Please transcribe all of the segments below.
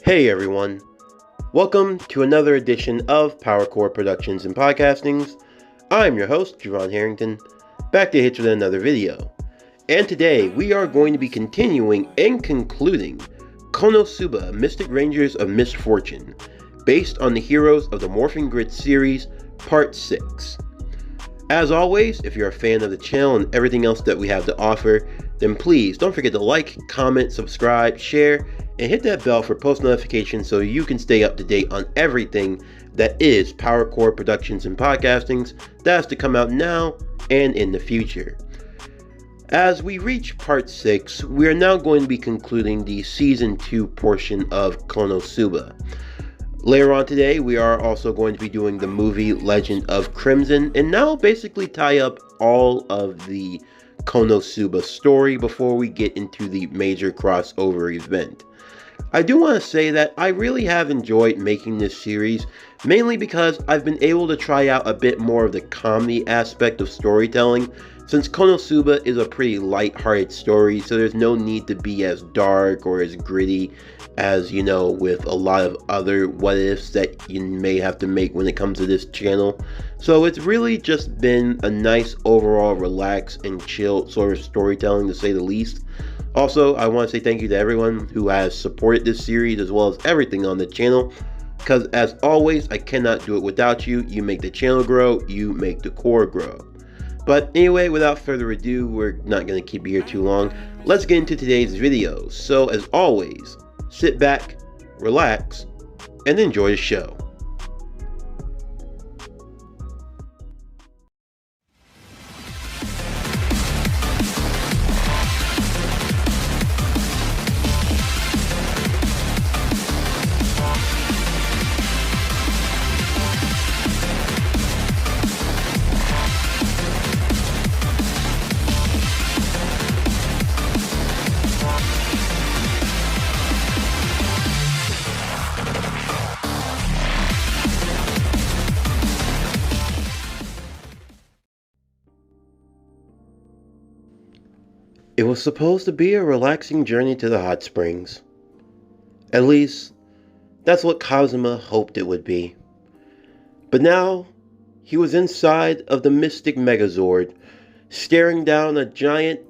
Hey everyone, welcome to another edition of PowerCore Productions and Podcastings. I'm your host, Javon Harrington, back to hit with another video. And today we are going to be continuing and concluding Konosuba, Mystic Rangers of Misfortune, based on the Heroes of the Morphing Grid series, Part 6. As always, if you're a fan of the channel and everything else that we have to offer, then please don't forget to like, comment, subscribe, share, and hit that bell for post notifications so you can stay up to date on everything that is PowerCore Productions and Podcastings that has to come out now and in the future. As we reach Part 6, we are now going to be concluding the Season 2 portion of Konosuba. Later on today, we are also going to be doing the movie Legend of Crimson, and now basically tie up all of the Konosuba story before we get into the major crossover event. I do want to say that I really have enjoyed making this series, mainly because I've been able to try out a bit more of the comedy aspect of storytelling, since Konosuba is a pretty light-hearted story, so there's no need to be as dark or as gritty as, with a lot of other what-ifs that you may have to make when it comes to this channel. So it's really just been a nice overall relaxed and chill sort of storytelling, to say the least. Also, I want to say thank you to everyone who has supported this series as well as everything on the channel, because as always, I cannot do it without you. You make the channel grow, you make the core grow. But anyway, without further ado, we're not going to keep you here too long. Let's get into today's video. So as always, sit back, relax, and enjoy the show. It was supposed to be a relaxing journey to the hot springs. At least, that's what Kazuma hoped it would be. But now, he was inside of the Mystic Megazord, staring down a giant,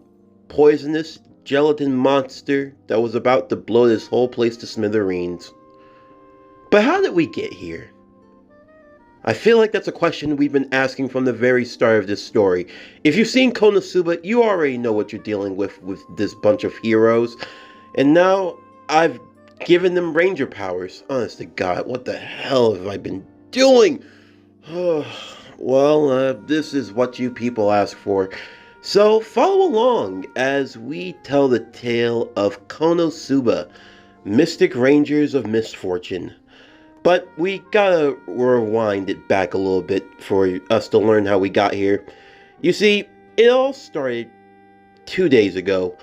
poisonous gelatin monster that was about to blow this whole place to smithereens. But how did we get here? I feel like that's a question we've been asking from the very start of this story. If you've seen Konosuba, you already know what you're dealing with this bunch of heroes. And now, I've given them ranger powers. Honest to God, what the hell have I been doing? This is what you people ask for. So, follow along as we tell the tale of Konosuba, Mystic Rangers of Misfortune. But we gotta rewind it back a little bit for us to learn how we got here. You see, it all started 2 days ago.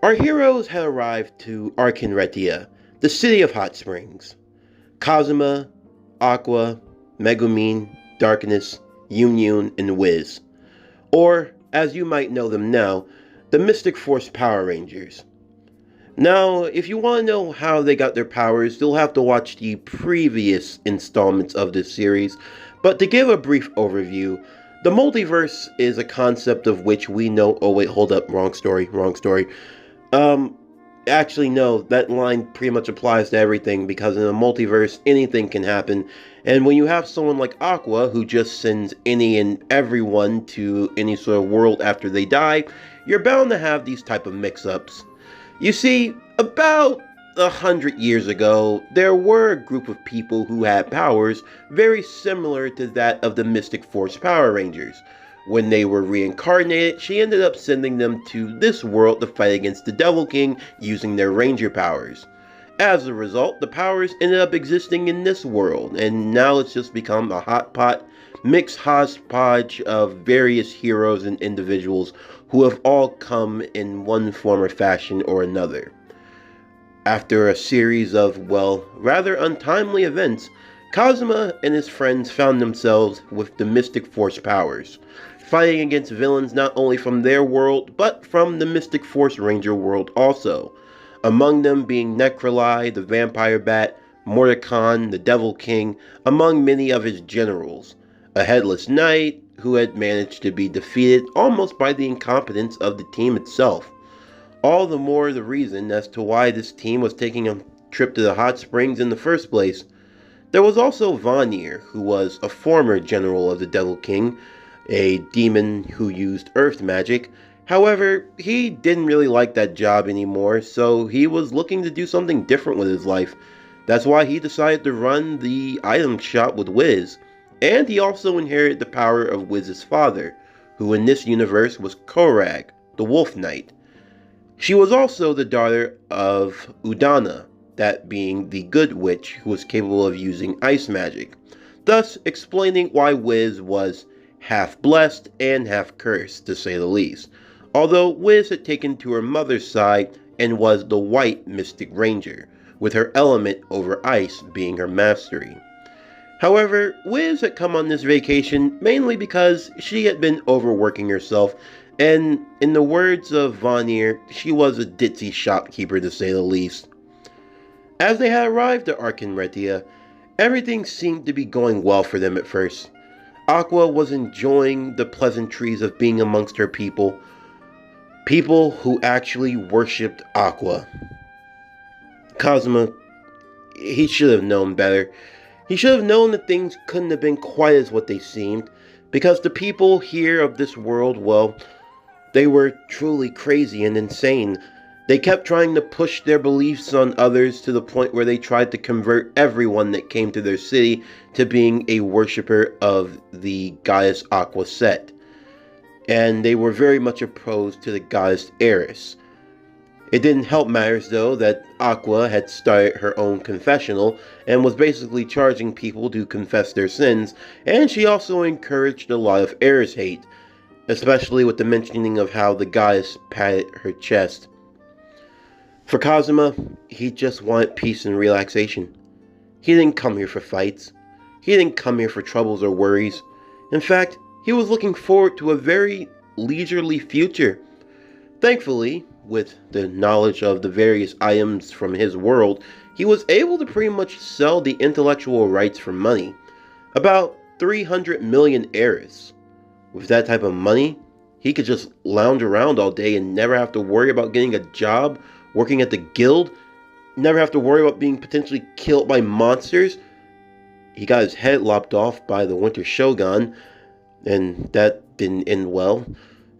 Our heroes had arrived to Arkenretia, the city of hot springs. Kazuma, Aqua, Megumin, Darkness, Yunyun, and Wiz. Or, as you might know them now, the Mystic Force Power Rangers. Now, if you want to know how they got their powers, you'll have to watch the previous installments of this series. But to give a brief overview, the multiverse is a concept of which we know... Oh wait, hold up, wrong story. Actually no, that line pretty much applies to everything, because in a multiverse, anything can happen. And when you have someone like Aqua, who just sends any and everyone to any sort of world after they die, you're bound to have these type of mix-ups. You see, about 100 years ago, there were a group of people who had powers very similar to that of the Mystic Force Power Rangers. When they were reincarnated, she ended up sending them to this world to fight against the Devil King using their ranger powers. As a result, the powers ended up existing in this world, and now it's just become a hot pot, mixed hodgepodge of various heroes and individuals who have all come in one form or fashion or another. After a series of, rather untimely events, Kazuma and his friends found themselves with the Mystic Force powers, fighting against villains not only from their world, but from the Mystic Force Ranger world also. among them being Necroli, the vampire bat, Mordecon, the Devil King, among many of his generals. A headless knight who had managed to be defeated almost by the incompetence of the team itself. All the more the reason as to why this team was taking a trip to the hot springs in the first place. There was also Vanir, who was a former general of the Devil King, a demon who used earth magic. However, he didn't really like that job anymore, so he was looking to do something different with his life. That's why he decided to run the item shop with Wiz. And he also inherited the power of Wiz's father, who in this universe was Korag, the Wolf Knight. She was also the daughter of Udana, that being the good witch who was capable of using ice magic, thus explaining why Wiz was half blessed and half cursed, to say the least, although Wiz had taken to her mother's side and was the white Mystic Ranger, with her element over ice being her mastery. However, Wiz had come on this vacation mainly because she had been overworking herself, and in the words of Vanir, she was a ditzy shopkeeper to say the least. As they had arrived at Arkenretia, everything seemed to be going well for them at first. Aqua was enjoying the pleasantries of being amongst her people who actually worshipped Aqua. Kazuma, he should have known better. He should have known that things couldn't have been quite as what they seemed, because the people here of this world, well, they were truly crazy and insane. They kept trying to push their beliefs on others to the point where they tried to convert everyone that came to their city to being a worshipper of the goddess Aqua Set. And they were very much opposed to the goddess Eris. It didn't help matters though that Aqua had started her own confessional and was basically charging people to confess their sins, and she also encouraged a lot of Eris hate, especially with the mentioning of how the goddess patted her chest. For Kazuma, he just wanted peace and relaxation. He didn't come here for fights. He didn't come here for troubles or worries. In fact, he was looking forward to a very leisurely future. Thankfully, with the knowledge of the various items from his world, he was able to pretty much sell the intellectual rights for money. About 300 million Eris. With that type of money, he could just lounge around all day and never have to worry about getting a job, working at the guild, never have to worry about being potentially killed by monsters. He got his head lopped off by the Winter Shogun, and that didn't end well.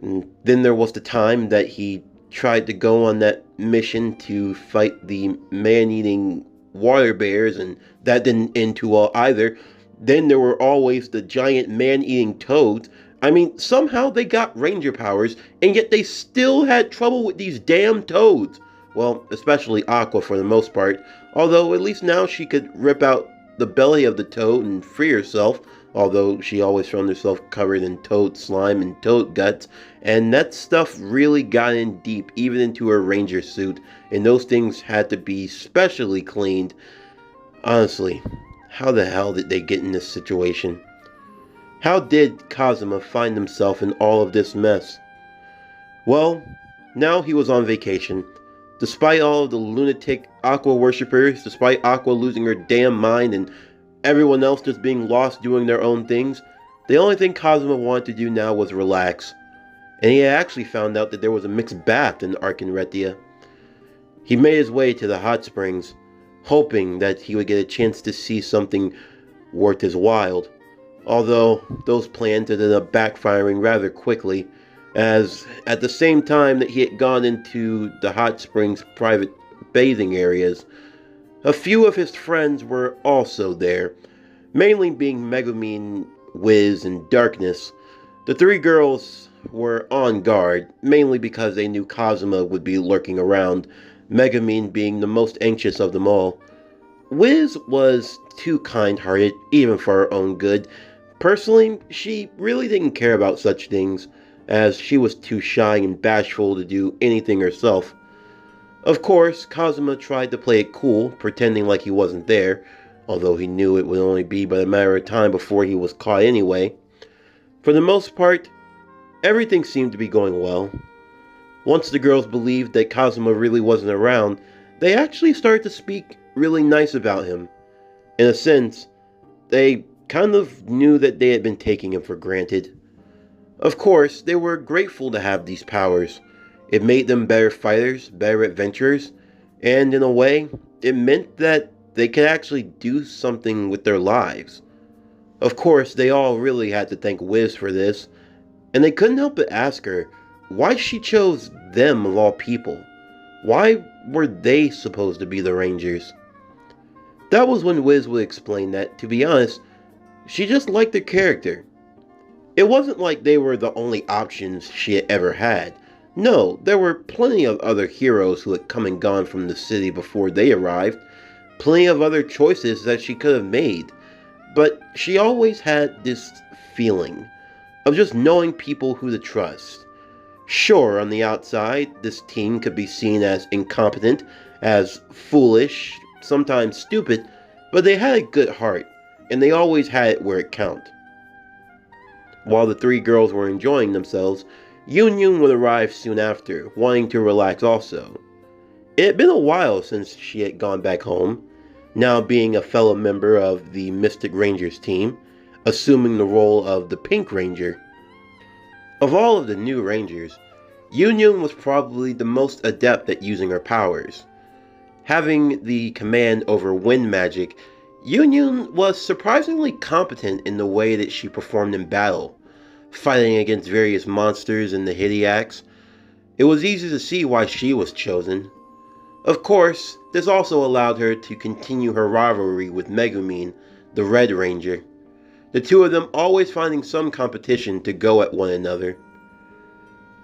And then there was the time that he tried to go on that mission to fight the man-eating water bears, and that didn't end too well either. Then there were always the giant man-eating toads. I mean, somehow they got ranger powers, and yet they still had trouble with these damn toads. Well, especially Aqua for the most part, although at least now she could rip out the belly of the toad and free herself, although she always found herself covered in toad slime and toad guts, and that stuff really got in deep, even into her ranger suit, and those things had to be specially cleaned. Honestly, how the hell did they get in this situation? How did Kazuma find himself in all of this mess? Well, now he was on vacation. Despite all of the lunatic Aqua worshippers, despite Aqua losing her damn mind and everyone else just being lost doing their own things, the only thing Kazuma wanted to do now was relax. And he had actually found out that there was a mixed bath in Arkenretia. He made his way to the hot springs, hoping that he would get a chance to see something worth his while. Although those plans ended up backfiring rather quickly, as at the same time that he had gone into the hot springs private bathing areas, a few of his friends were also there, mainly being Megumin, Wiz, and Darkness. The three girls were on guard, mainly because they knew Kazuma would be lurking around, Megumin being the most anxious of them all. Wiz was too kind-hearted, even for her own good. Personally, she really didn't care about such things, as she was too shy and bashful to do anything herself. Of course, Kazuma tried to play it cool, pretending like he wasn't there, although he knew it would only be but a matter of time before he was caught anyway. For the most part, everything seemed to be going well. Once the girls believed that Kazuma really wasn't around, they actually started to speak really nice about him. In a sense, they kind of knew that they had been taking him for granted. Of course, they were grateful to have these powers. It made them better fighters, better adventurers, and in a way, it meant that they could actually do something with their lives. Of course, they all really had to thank Wiz for this, and they couldn't help but ask her why she chose them of all people. Why were they supposed to be the Rangers? That was when Wiz would explain that, to be honest, she just liked their character. It wasn't like they were the only options she had ever had. No, there were plenty of other heroes who had come and gone from the city before they arrived, plenty of other choices that she could have made, but she always had this feeling of just knowing people who to trust. Sure, on the outside, this team could be seen as incompetent, as foolish, sometimes stupid, but they had a good heart, and they always had it where it counted. While the three girls were enjoying themselves, Yun would arrive soon after, wanting to relax also. It had been a while since she had gone back home, now being a fellow member of the Mystic Rangers team, assuming the role of the Pink Ranger. Of all of the new Rangers, Yun was probably the most adept at using her powers. Having the command over wind magic, Yun was surprisingly competent in the way that she performed in battle, fighting against various monsters and the Hideax. It was easy to see why she was chosen. Of course, this also allowed her to continue her rivalry with Megumin, the Red Ranger, the two of them always finding some competition to go at one another.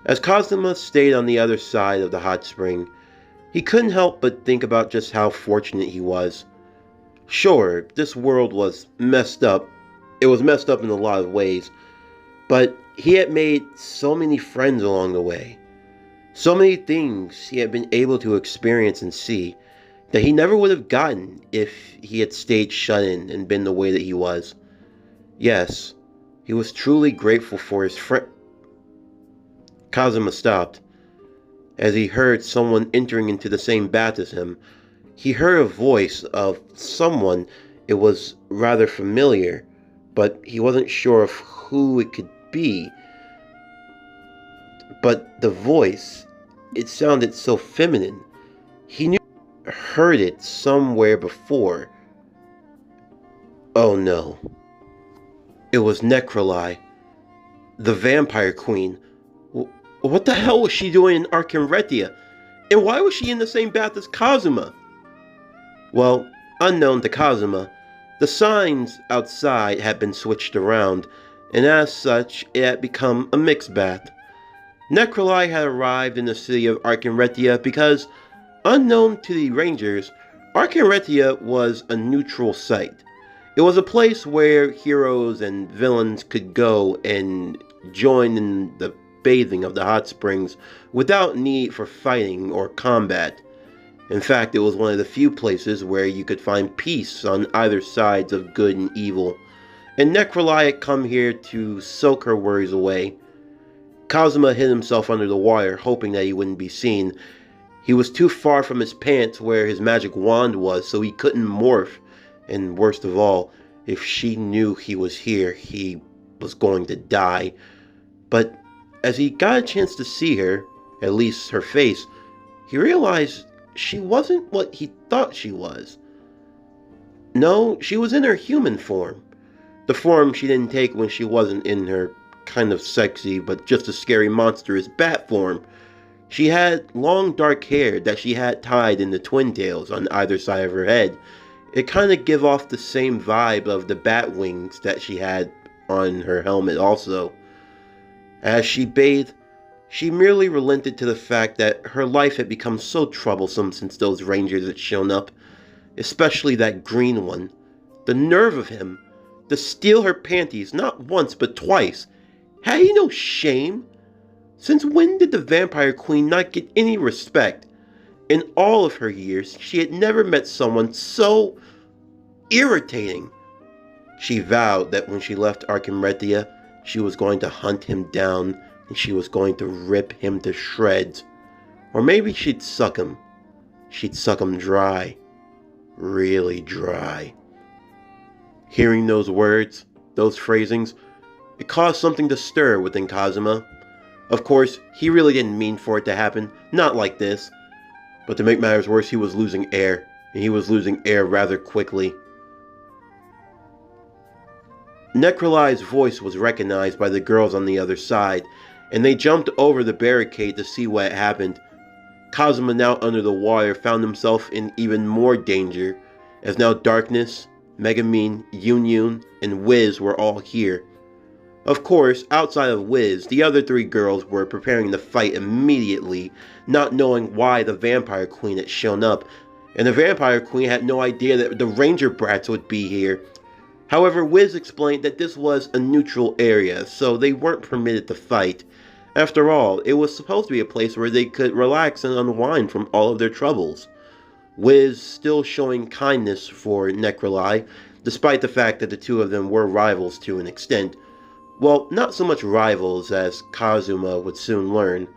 As Kazuma stayed on the other side of the hot spring, he couldn't help but think about just how fortunate he was. Sure, this world was messed up. It was messed up in a lot of ways, but he had made so many friends along the way. So many things he had been able to experience and see that he never would have gotten if he had stayed shut in and been the way that he was. Yes, he was truly grateful for his friend. Kazuma stopped. As he heard someone entering into the same bath as him, he heard a voice of someone. It was rather familiar, but he wasn't sure of who it could be. But the voice, it sounded so feminine. He knew he heard it somewhere before. Oh no. It was Necroli, the vampire queen. What the hell was she doing in Arkenretia? And why was she in the same bath as Kazuma? Well, unknown to Kazuma, the signs outside had been switched around, and as such, it had become a mixed bath. Necroli had arrived in the city of Arkenretia because, unknown to the Rangers, Arkenretia was a neutral site. It was a place where heroes and villains could go and join in the bathing of the hot springs without need for fighting or combat. In fact, it was one of the few places where you could find peace on either sides of good and evil, and Necroli had come here to soak her worries away. Kazuma hid himself under the water, hoping that he wouldn't be seen. He was too far from his pants where his magic wand was, so he couldn't morph, and worst of all, if she knew he was here, he was going to die. But as he got a chance to see her, at least her face, he realized she wasn't what he thought she was. No, she was in her human form. The form she didn't take when she wasn't in her kind of sexy but just as scary monstrous bat form. She had long dark hair that she had tied into twin tails on either side of her head. It kind of gave off the same vibe of the bat wings that she had on her helmet also. As she bathed, she merely relented to the fact that her life had become so troublesome since those Rangers had shown up, especially that green one. The nerve of him to steal her panties not once but twice. Had he no shame? Since when did the Vampire Queen not get any respect? In all of her years, she had never met someone so irritating. She vowed that when she left Arkenretia, she was going to hunt him down and she was going to rip him to shreds. Or maybe she'd suck him. she'd suck 'em dry, really dry. Hearing those words, those phrasings, it caused something to stir within Kazuma. Of course, he really didn't mean for it to happen, not like this. But to make matters worse, he was losing air, and he was losing air rather quickly. Necroli's voice was recognized by the girls on the other side, and they jumped over the barricade to see what had happened. Kazuma, now under the water, found himself in even more danger, as now Darkness, Megumin, Yunyun, and Wiz were all here. Of course, outside of Wiz, the other three girls were preparing to fight immediately, not knowing why the Vampire Queen had shown up, and the Vampire Queen had no idea that the Ranger Brats would be here. However, Wiz explained that this was a neutral area, so they weren't permitted to fight. After all, it was supposed to be a place where they could relax and unwind from all of their troubles. Wiz still showing kindness for Necroli, despite the fact that the two of them were rivals to an extent. Well, not so much rivals as Kazuma would soon learn.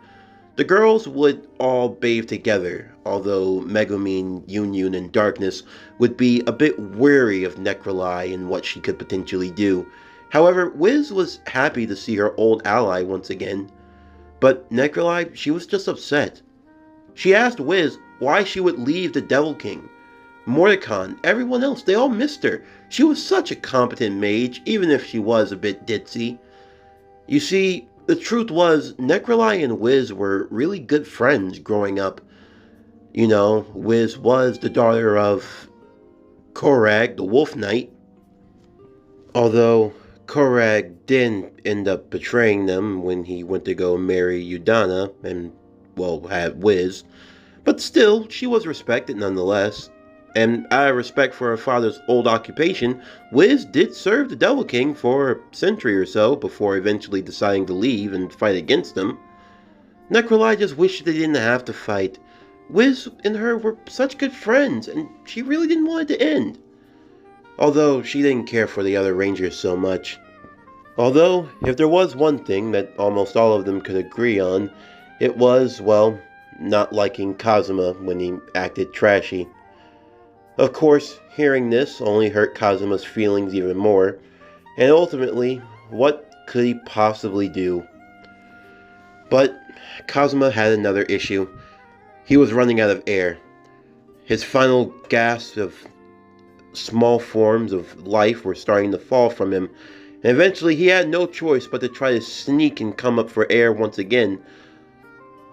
The girls would all bathe together, although Megumin, Yunyun, and Darkness would be a bit wary of Necroli and what she could potentially do. However, Wiz was happy to see her old ally once again. But Necroli, she was just upset. She asked Wiz why she would leave the Devil King. Mordecai, everyone else, they all missed her. She was such a competent mage, even if she was a bit ditzy. You see, the truth was, Necroli and Wiz were really good friends growing up. You know, Wiz was the daughter of Korag, the Wolf Knight. Although Korag didn't end up betraying them when he went to go marry Udana and, well, had Wiz. But still, she was respected nonetheless. And out of respect for her father's old occupation, Wiz did serve the Devil King for a century or so before eventually deciding to leave and fight against him. Necroli just wished they didn't have to fight. Wiz and her were such good friends, and she really didn't want it to end. Although she didn't care for the other Rangers so much. Although, if there was one thing that almost all of them could agree on, it was, well, not liking Kazuma when he acted trashy. Of course, hearing this only hurt Kazuma's feelings even more, and ultimately, what could he possibly do? But Kazuma had another issue. He was running out of air. His final gasps of small forms of life were starting to fall from him, and eventually he had no choice but to try to sneak and come up for air once again.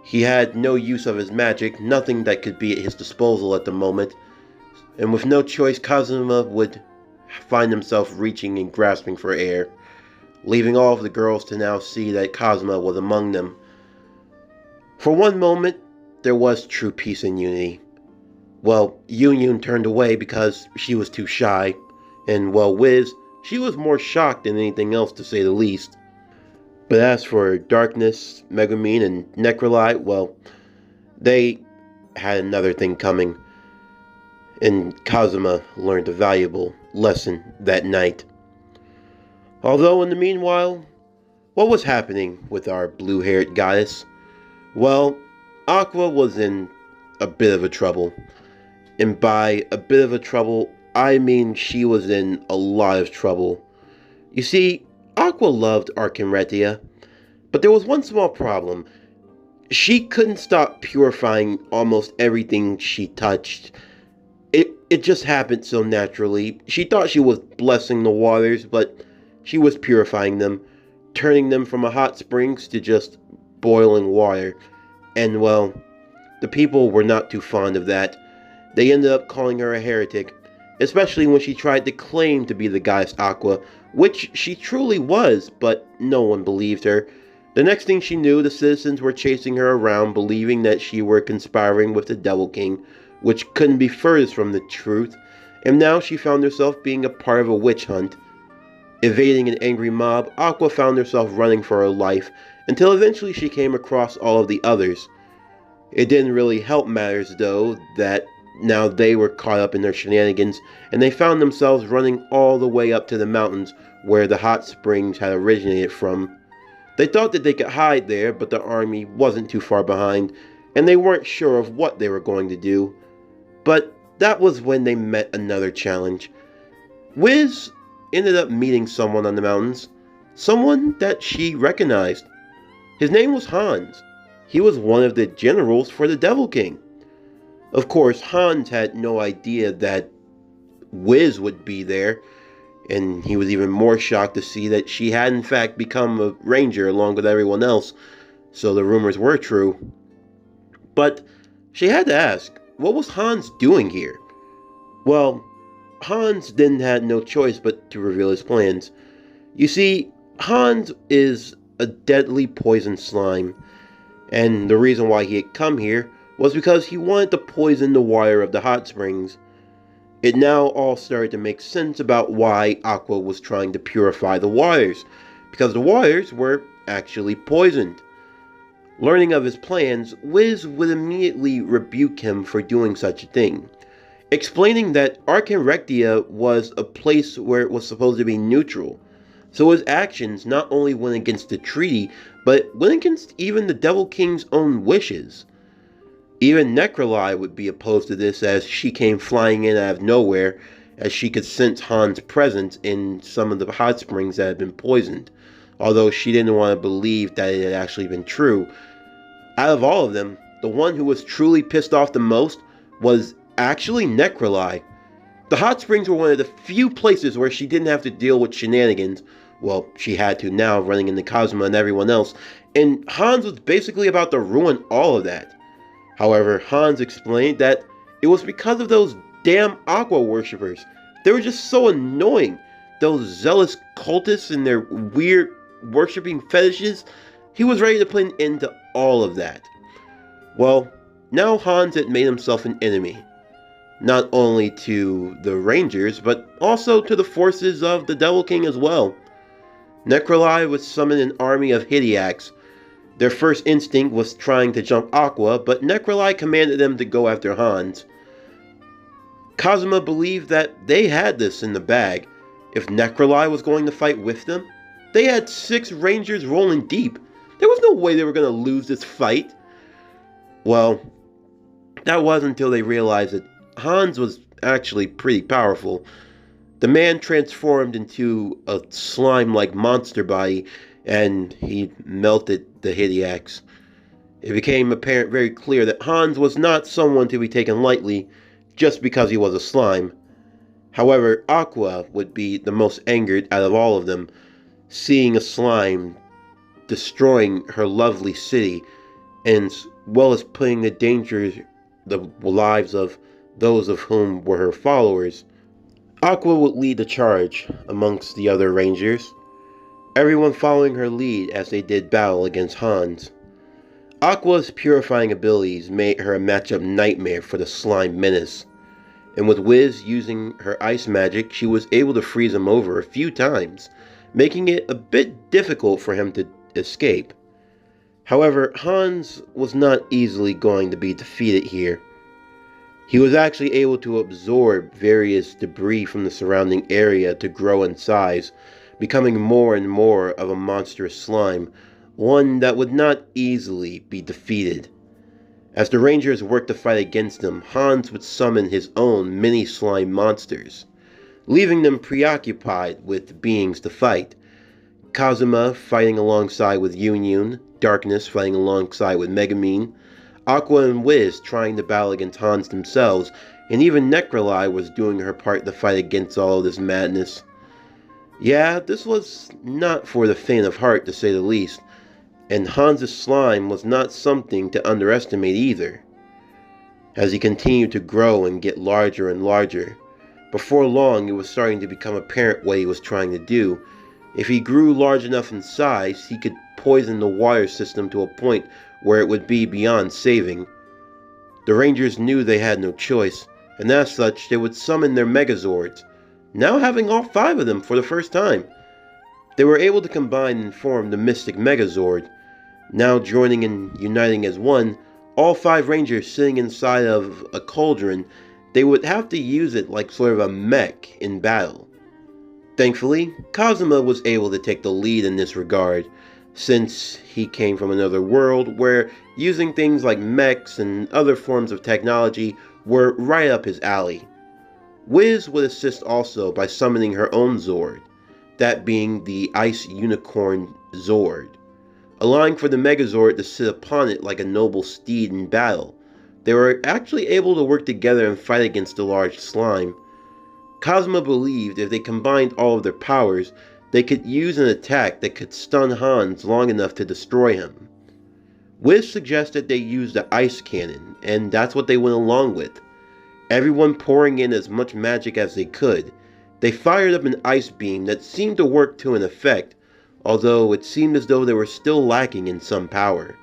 He had no use of his magic, nothing that could be at his disposal at the moment. And with no choice, Kazuma would find himself reaching and grasping for air, leaving all of the girls to now see that Kazuma was among them. For one moment, there was true peace and unity. Well, Yunyun turned away because she was too shy, and well, Wiz, she was more shocked than anything else to say the least. But as for Darkness, Megumin, and Necroli, well, they had another thing coming. And Kazuma learned a valuable lesson that night. Although in the meanwhile, what was happening with our blue-haired goddess? Well, Aqua was in a bit of a trouble. And by a bit of a trouble, I mean she was in a lot of trouble. You see, Aqua loved Archenretia, but there was one small problem. She couldn't stop purifying almost everything she touched. It just happened so naturally. She thought she was blessing the waters, but she was purifying them, turning them from a hot springs to just boiling water. And well, the people were not too fond of that. They ended up calling her a heretic, especially when she tried to claim to be the goddess Aqua, which she truly was, but no one believed her. The next thing she knew, the citizens were chasing her around, believing that she were conspiring with the Devil King, which couldn't be furthest from the truth, and now she found herself being a part of a witch hunt. Evading an angry mob, Aqua found herself running for her life, until eventually she came across all of the others. It didn't really help matters, though, that now they were caught up in their shenanigans, and they found themselves running all the way up to the mountains where the hot springs had originated from. They thought that they could hide there, but the army wasn't too far behind, and they weren't sure of what they were going to do. But that was when they met another challenge. Wiz ended up meeting someone on the mountains, someone that she recognized. His name was Hans. He was one of the generals for the Devil King. Of course, Hans had no idea that Wiz would be there, and he was even more shocked to see that she had in fact become a ranger along with everyone else, so the rumors were true. But she had to ask, what was Hans doing here? Well, Hans then had no choice but to reveal his plans. You see, Hans is a deadly poison slime, and the reason why he had come here was because he wanted to poison the water of the hot springs. It now all started to make sense about why Aqua was trying to purify the waters, because the waters were actually poisoned. Learning of his plans, Wiz would immediately rebuke him for doing such a thing, explaining that Arcanrectia was a place where it was supposed to be neutral. So his actions not only went against the treaty, but went against even the Devil King's own wishes. Even Necroli would be opposed to this, as she came flying in out of nowhere, as she could sense Han's presence in some of the hot springs that had been poisoned, although she didn't want to believe that it had actually been true. Out of all of them, the one who was truly pissed off the most was actually Necroli. The hot springs were one of the few places where she didn't have to deal with shenanigans. Well, she had to now, running into Kazuma and everyone else, and Hans was basically about to ruin all of that. However, Hans explained that it was because of those damn Aqua worshippers. They were just so annoying. Those zealous cultists and their weird worshipping fetishes. He was ready to put an end to all of that. Well, now Hans had made himself an enemy. Not only to the Rangers, but also to the forces of the Devil King as well. Necroli would summon an army of Hideacs. Their first instinct was trying to jump Aqua, but Necroli commanded them to go after Hans. Kazuma believed that they had this in the bag. If Necroli was going to fight with them, they had 6 Rangers rolling deep. There was no way they were going to lose this fight. Well, that was until they realized that Hans was actually pretty powerful. The man transformed into a slime-like monster body, and he melted the Hideacs. It became apparent very clear that Hans was not someone to be taken lightly just because he was a slime. However, Aqua would be the most angered out of all of them, seeing a slime destroying her lovely city, as well as putting in danger the lives of those of whom were her followers. Aqua would lead the charge amongst the other Rangers, everyone following her lead as they did battle against Hans. Aqua's purifying abilities made her a matchup nightmare for the slime menace, and with Wiz using her ice magic, she was able to freeze him over a few times, making it a bit difficult for him to escape. However, Hans was not easily going to be defeated here. He was actually able to absorb various debris from the surrounding area to grow in size, becoming more and more of a monstrous slime, one that would not easily be defeated. As the Rangers worked to fight against him, Hans would summon his own mini-slime monsters, leaving them preoccupied with beings to fight. Kazuma fighting alongside with Yunyun, Darkness fighting alongside with Megumin, Aqua and Wiz trying to battle against Hans themselves, and even Necroli was doing her part to fight against all of this madness. Yeah, this was not for the faint of heart, to say the least, and Hans' slime was not something to underestimate either. As he continued to grow and get larger and larger, before long it was starting to become apparent what he was trying to do. If he grew large enough in size, he could poison the water system to a point where it would be beyond saving. The Rangers knew they had no choice, and as such they would summon their Megazords, now having all 5 of them for the first time. They were able to combine and form the Mystic Megazord, now joining and uniting as one. All 5 Rangers sitting inside of a cauldron, they would have to use it like sort of a mech in battle. Thankfully, Kazuma was able to take the lead in this regard, since he came from another world where using things like mechs and other forms of technology were right up his alley. Wiz would assist also by summoning her own Zord, that being the Ice Unicorn Zord, allowing for the Megazord to sit upon it like a noble steed in battle. They were actually able to work together and fight against the large slime. Kazuma believed if they combined all of their powers, they could use an attack that could stun Hans long enough to destroy him. Wiz suggested they use the ice cannon, and that's what they went along with. Everyone pouring in as much magic as they could, they fired up an ice beam that seemed to work to an effect, although it seemed as though they were still lacking in some power.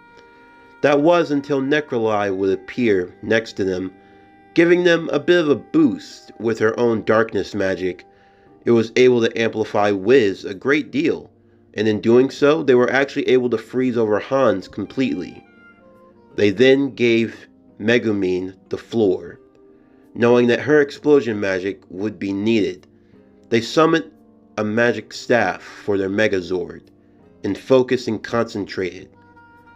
That was until Necroli would appear next to them, giving them a bit of a boost with her own darkness magic. It was able to amplify Wiz a great deal, and in doing so, they were actually able to freeze over Hans completely. They then gave Megumine the floor. Knowing that her explosion magic would be needed, they summoned a magic staff for their Megazord, and focused and concentrated,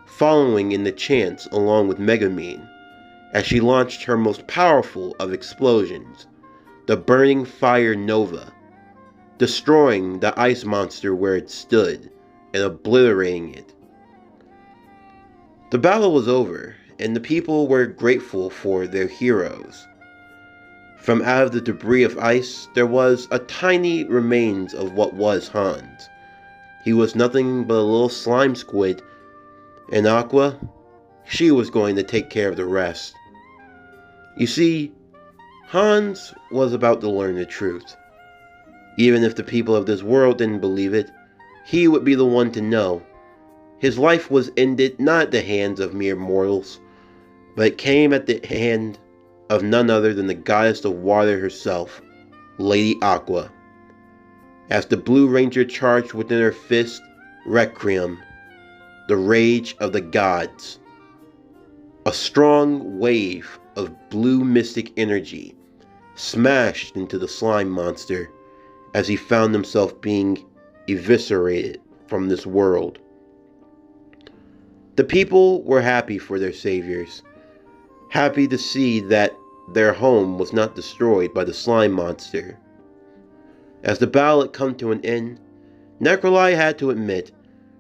following in the chants along with Megumine, as she launched her most powerful of explosions, the Burning Fire Nova, destroying the ice monster where it stood, and obliterating it. The battle was over, and the people were grateful for their heroes. From out of the debris of ice, there was a tiny remains of what was Hans. He was nothing but a little slime squid, and Aqua, she was going to take care of the rest. You see, Hans was about to learn the truth. Even if the people of this world didn't believe it, he would be the one to know. His life was ended not at the hands of mere mortals, but it came at the hand of none other than the goddess of water herself, Lady Aqua. As the Blue Ranger charged within her fist, Requiem, the rage of the gods. A strong wave of blue mystic energy smashed into the slime monster as he found himself being eviscerated from this world. The people were happy for their saviors, happy to see that their home was not destroyed by the slime monster. As the battle had come to an end, Necroli had to admit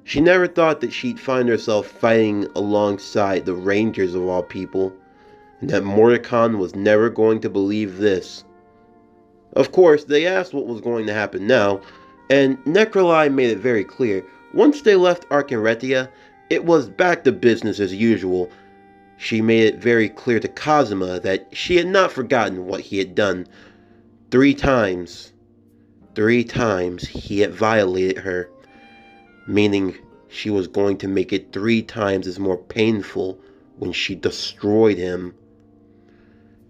she never thought that she'd find herself fighting alongside the Rangers of all people, and that Mordecon was never going to believe this. Of course, they asked what was going to happen now, and Necroli made it very clear. Once they left Arkenretia, it was back to business as usual. She made it very clear to Kazuma that she had not forgotten what he had done. 3 times he had violated her, meaning she was going to make it 3 times as more painful when she destroyed him.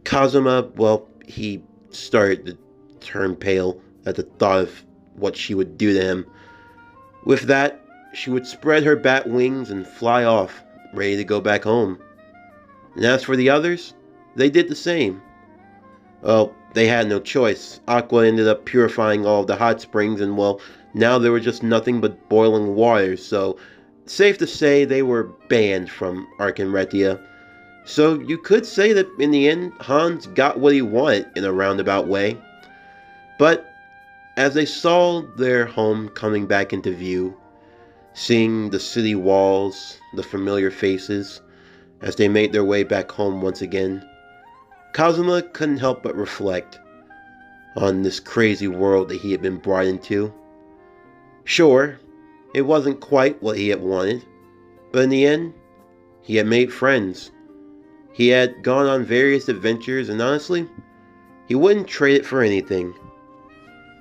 Kazuma, well, he started to turn pale at the thought of what she would do to him. With that, she would spread her bat wings and fly off, ready to go back home. And as for the others, they did the same. Well, they had no choice. Aqua ended up purifying all of the hot springs, and well, now there were just nothing but boiling water, so safe to say they were banned from Arkenretia. So you could say that in the end, Hans got what he wanted in a roundabout way. But as they saw their home coming back into view, seeing the city walls, the familiar faces, as they made their way back home once again, Kazuma couldn't help but reflect on this crazy world that he had been brought into. Sure, it wasn't quite what he had wanted, but in the end, he had made friends. He had gone on various adventures, and honestly, he wouldn't trade it for anything.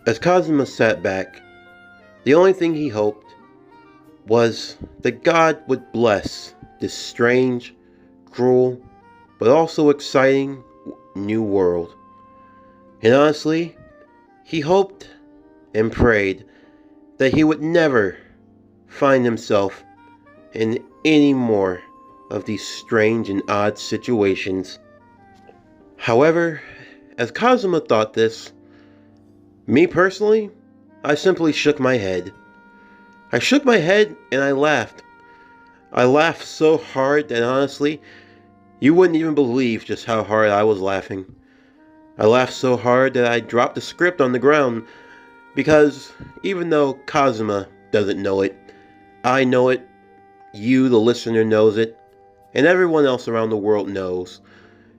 As Kazuma sat back, the only thing he hoped was that God would bless this strange, cruel, but also exciting new world. And honestly, he hoped and prayed that he would never find himself in any more of these strange and odd situations. However, as Kazuma thought this, me personally, I simply shook my head. I shook my head and I laughed. I laughed so hard that honestly, You wouldn't even believe just how hard I was laughing. I laughed so hard that I dropped the script on the ground because even though Kazuma doesn't know it, I know it, you, the listener, knows it, and everyone else around the world knows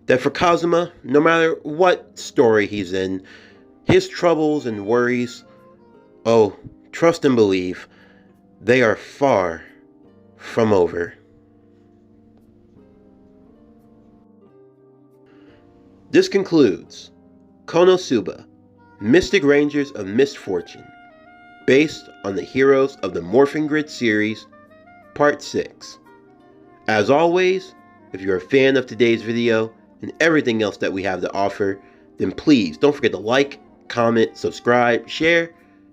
that for Kazuma, no matter what story he's in, his troubles and worries, oh, trust and believe, they are far from over. This concludes Konosuba, Mystic Rangers of Misfortune, based on the heroes of the Morphin Grid series, Part 6. As always, if you're a fan of today's video and everything else that we have to offer, then please don't forget to like, comment, subscribe, share,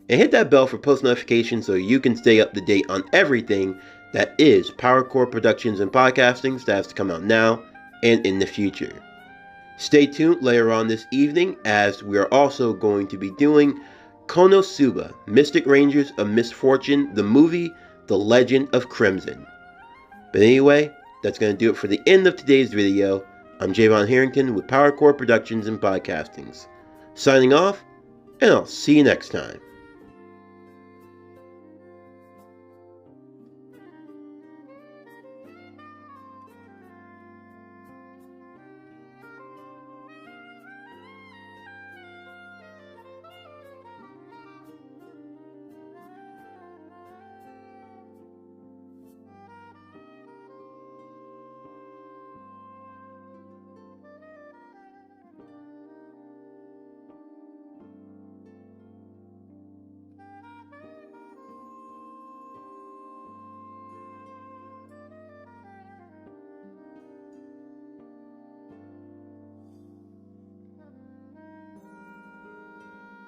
and hit that bell for post notifications so you can stay up to date on everything that is PowerCore Productions and Podcasting that has to come out now and in the future. Stay tuned later on this evening as we are also going to be doing Konosuba, Mystic Rangers of Misfortune, the movie, The Legend of Crimson. But anyway, that's going to do it for the end of today's video. I'm Javon Harrington with PowerCore Productions and Podcastings. Signing off, and I'll see you next time.